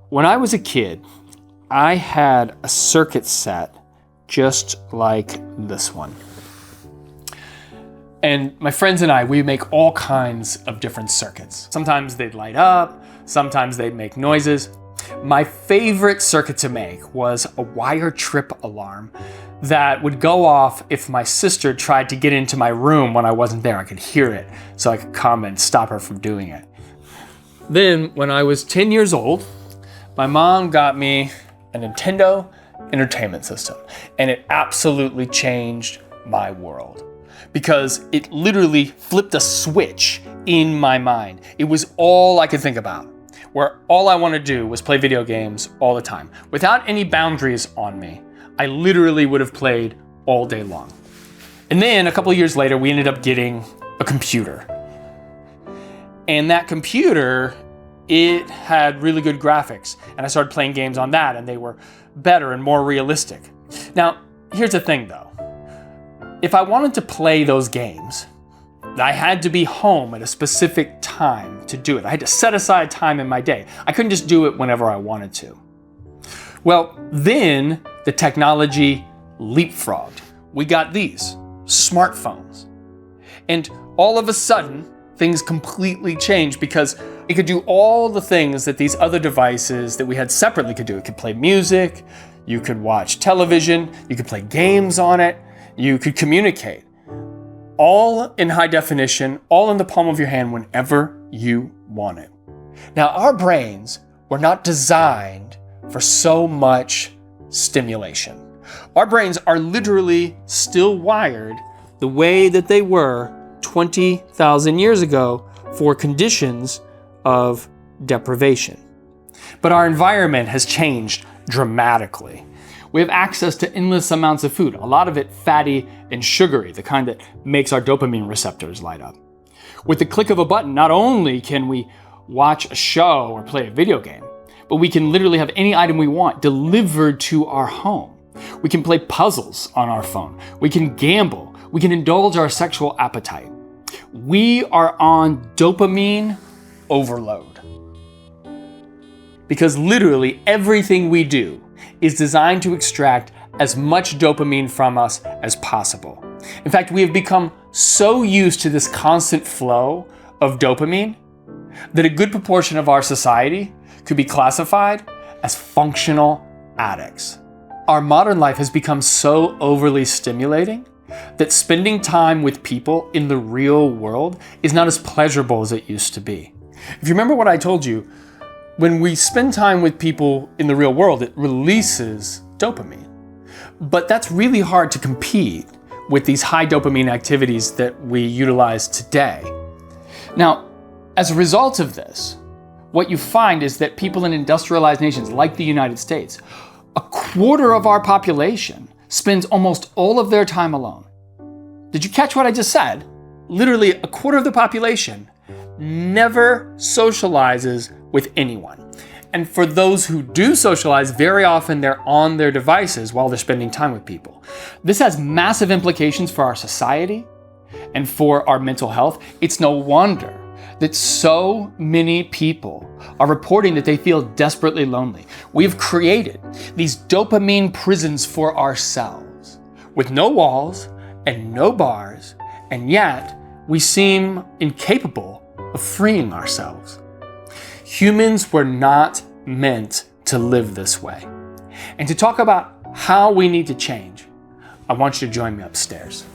When I was a kid, I had a circuit set just like this one. And my friends and I, we make all kinds of different circuits. Sometimes they'd light up, sometimes they'd make noises. My favorite circuit to make was a wire trip alarm that would go off if my sister tried to get into my room when I wasn't there. I could hear it, so I could come and stop her from doing it. Then, when I was 10 years old, my mom got me a Nintendo Entertainment System, and it absolutely changed my world because it literally flipped a switch in my mind. It was all I could think about, where all I wanted to do was play video games all the time. Without any boundaries on me, I literally would have played all day long. And then a couple of years later, we ended up getting a computer. And that computer, it had really good graphics, and I started playing games on that, and they were better and more realistic. Now, here's the thing though. If I wanted to play those games, I had to be home at a specific time to do it. I had to set aside time in my day. I couldn't just do it whenever I wanted to. Well, then the technology leapfrogged. We got these smartphones. And all of a sudden, things completely changed because it could do all the things that these other devices that we had separately could do. It could play music, you could watch television, you could play games on it, you could communicate. All in high definition, all in the palm of your hand whenever you want it. Now, our brains were not designed for so much stimulation. Our brains are literally still wired the way that they were 20,000 years ago for conditions of deprivation. But our environment has changed dramatically. We have access to endless amounts of food, a lot of it fatty and sugary, the kind that makes our dopamine receptors light up. With the click of a button, not only can we watch a show or play a video game, but we can literally have any item we want delivered to our home. We can play puzzles on our phone. We can gamble. We can indulge our sexual appetite. We are on dopamine overload. Because literally everything we do is designed to extract as much dopamine from us as possible. In fact, we have become so used to this constant flow of dopamine that a good proportion of our society could be classified as functional addicts. Our modern life has become so overly stimulating that spending time with people in the real world is not as pleasurable as it used to be. If you remember what I told you, when we spend time with people in the real world, it releases dopamine. But that's really hard to compete with these high dopamine activities that we utilize today. Now, as a result of this, what you find is that people in industrialized nations like the United States, a quarter of our population spends almost all of their time alone. Did you catch what I just said? Literally a quarter of the population never socializes with anyone. And for those who do socialize, very often they're on their devices while they're spending time with people. This has massive implications for our society and for our mental health. It's no wonder that so many people are reporting that they feel desperately lonely. We've created these dopamine prisons for ourselves with no walls and no bars, and yet we seem incapable of freeing ourselves. Humans were not meant to live this way. And to talk about how we need to change, I want you to join me upstairs.